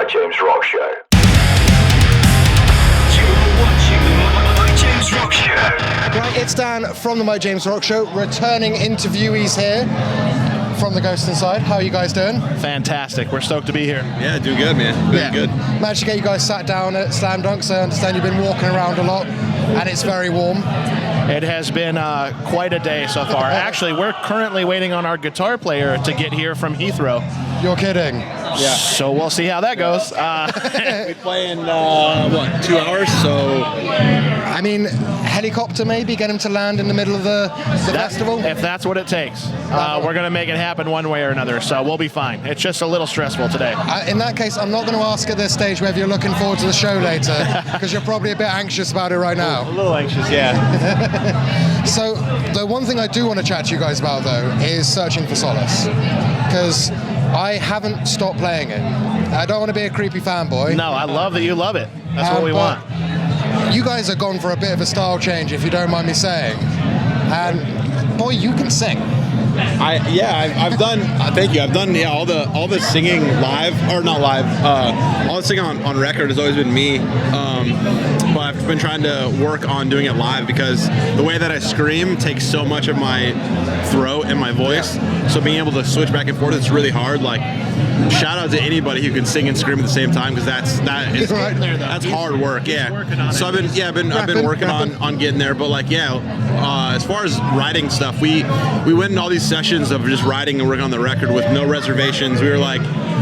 My James Rock Show. Right, it's Dan from the My James Rock Show, returning interviewees here from the Ghost Inside. How are you guys doing? Fantastic. We're stoked to be here. Yeah, doing good, man. Doing good. Managed to get you guys sat down at Slam Dunks. I understand you've been walking around a lot, and it's very warm. It has been quite a day so far. Actually, we're currently waiting on our guitar player to get here from Heathrow. You're kidding? Yeah. So we'll see how that goes. We play in, 2 hours, so... I mean, helicopter maybe, get him to land in the middle of the festival? If that's what it takes. We're going to make it happen one way or another, so we'll be fine. It's just a little stressful today. In that case, I'm not going to ask at this stage whether you're looking forward to the show later, because you're probably a bit anxious about it right now. A little anxious, yeah. So, the one thing I do want to chat to you guys about, though, is Searching for Solace. Because I haven't stopped playing it. I don't want to be a creepy fanboy. No, I love that you love it. That's what we want. You guys are gone for a bit of a style change, if you don't mind me saying. And, boy, you can sing. I've done. Thank you. I've done all the singing live, or not live. All the singing on record has always been me. But I've been trying to work on doing it live because the way that I scream takes so much of my throat and my voice. So being able to switch back and forth, it's really hard. Like, shout out to anybody who can sing and scream at the same time, because that's hard work. Yeah. So I've been working on getting there. But as far as writing stuff, we went in all these sessions of just writing and working on the record with no reservations. We were like,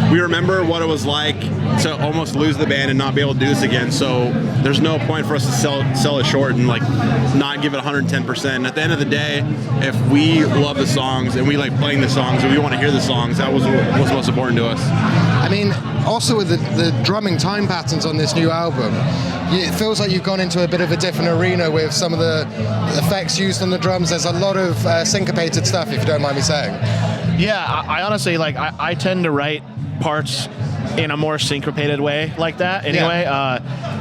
we remember what it was like to almost lose the band and not be able to do this again. So there's no point for us to sell it short and not give it 110%. At the end of the day, if we love the songs and we like playing the songs and we want to hear the songs, that was what's most important to us. I mean, also with the drumming time patterns on this new album, it feels like you've gone into a bit of a different arena with some of the effects used on the drums. There's a lot of syncopated stuff, if you don't mind me saying. Yeah, I honestly, I tend to write parts in a more syncopated way like that anyway.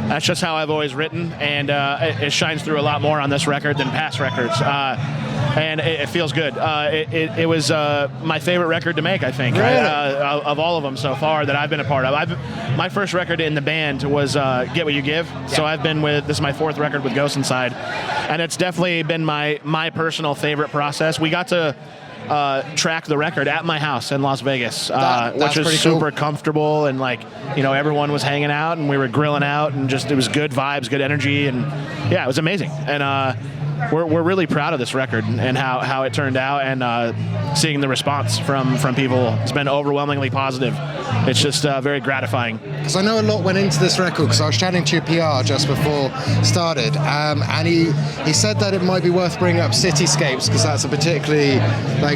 That's just how I've always written, and it shines through a lot more on this record than past records. And it feels good. It was my favorite record to make, I think, really? Of all of them so far that I've been a part of. My first record in the band was Get What You Give, so I've been this is my fourth record with Ghost Inside, and it's definitely been my personal favorite process. We got to track the record at my house in Las Vegas, which was super comfortable, and everyone was hanging out and we were grilling out, and just it was good vibes, good energy, and yeah, it was amazing. And we're really proud of this record and how it turned out, and seeing the response from people, it's been overwhelmingly positive. It's just very gratifying. Because I know a lot went into this record, because I was chatting to your PR just before started, and he said that it might be worth bringing up Cityscapes, because that's a particularly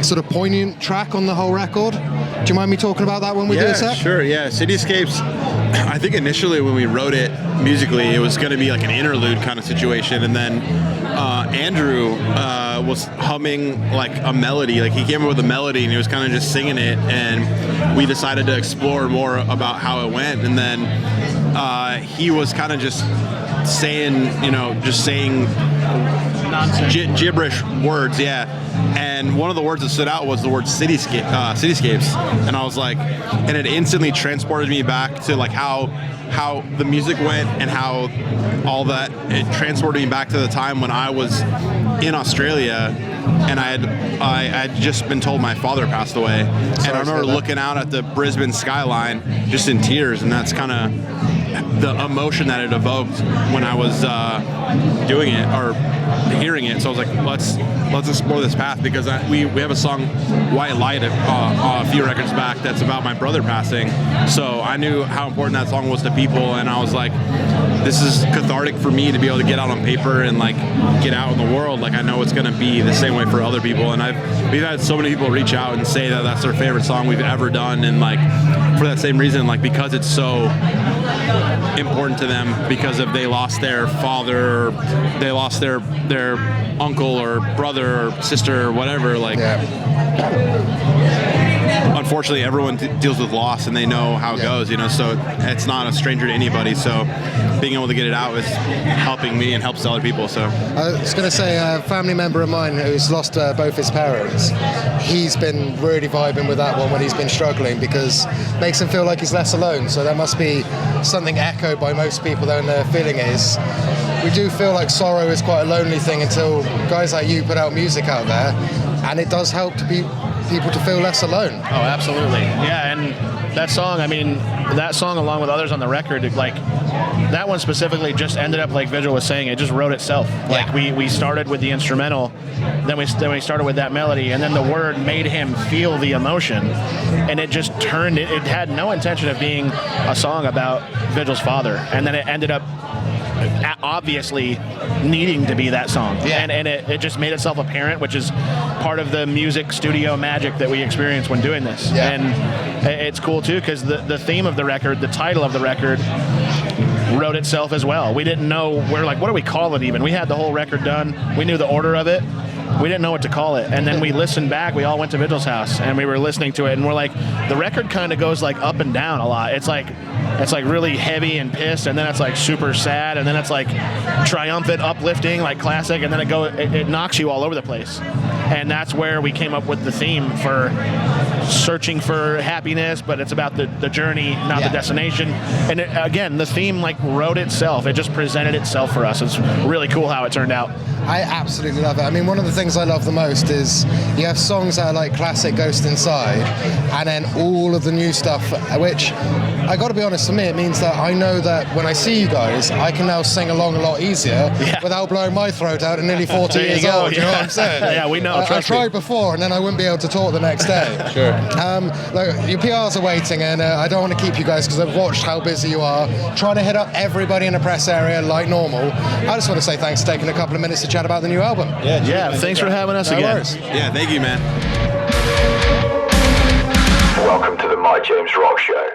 sort of poignant track on the whole record. Do you mind me talking about that when we do a set? Sure, yeah. Cityscapes, I think initially when we wrote it musically, it was going to be like an interlude kind of situation, and then Andrew was humming like a melody. Like, he came up with a melody and he was kind of just singing it, and we decided to explore more about how it went. And then he was kind of just saying nonsense, gibberish words, and one of the words that stood out was the word cityscapes, and I was like, and it instantly transported me back to like how the music went, and how all that, it transported me back to the time when I was in Australia, and I had just been told my father passed away, and I remember looking out at the Brisbane skyline just in tears, and that's kind of the emotion that it evoked when I was doing it or hearing it. So I was like, let's explore this path, because we have a song, White Light, a few records back, that's about my brother passing. So I knew how important that song was to people, and I was like, this is cathartic for me to be able to get out on paper and like get out in the world. Like, I know it's going to be the same way for other people, and we've had so many people reach out and say that that's their favorite song we've ever done, and like for that same reason, like because it's so important to them, because if they lost their father, or they lost their uncle or brother or sister or whatever, like unfortunately, everyone deals with loss and they know how it goes, you know, so it's not a stranger to anybody. So being able to get it out is helping me and helps other people. So I was going to say, a family member of mine who's lost both his parents, he's been really vibing with that one when he's been struggling, because it makes him feel like he's less alone. So that must be something echoed by most people when their feeling is. We do feel like sorrow is quite a lonely thing until guys like you put out music out there, and it does help to be people to feel less alone. Oh, absolutely. Yeah, and that song, I mean, that song along with others on the record, like, that one specifically just ended up, like Vigil was saying, it just wrote itself. Like, we started with the instrumental, then we started with that melody, and then the word made him feel the emotion, and it just turned, it had no intention of being a song about Vigil's father, and then it ended up obviously needing to be that song. And it just made itself apparent, which is part of the music studio magic that we experience when doing this. And it's cool too, because the theme of the record, the title of the record, wrote itself as well. We didn't know, we're like, what do we call it even? We had the whole record done, we knew the order of it, we didn't know what to call it, and then we listened back, we all went to Vigil's house and we were listening to it, and we're like, the record kind of goes like up and down a lot. It's like really heavy and pissed, and then it's like super sad, and then it's like triumphant, uplifting, like classic, and then it knocks you all over the place. And that's where we came up with the theme for searching for happiness, but it's about the journey, not the destination. And again, the theme like wrote itself. It just presented itself for us. It's really cool how it turned out. I absolutely love it. I mean, one of the things I love the most is you have songs that are like classic Ghost Inside, and then all of the new stuff, which I got to be honest, for me, it means that I know that when I see you guys, I can now sing along a lot easier without blowing my throat out at nearly 40 years old. You know what I'm saying? Yeah, we know. I tried before, and then I wouldn't be able to talk the next day. Sure. Look, your PRs are waiting, and I don't want to keep you guys because I've watched how busy you are, trying to hit up everybody in the press area like normal. I just want to say thanks for taking a couple of minutes to chat about the new album. Yeah, thanks for having us again. Worries. yeah, thank you, man. Welcome to the My James Rock Show.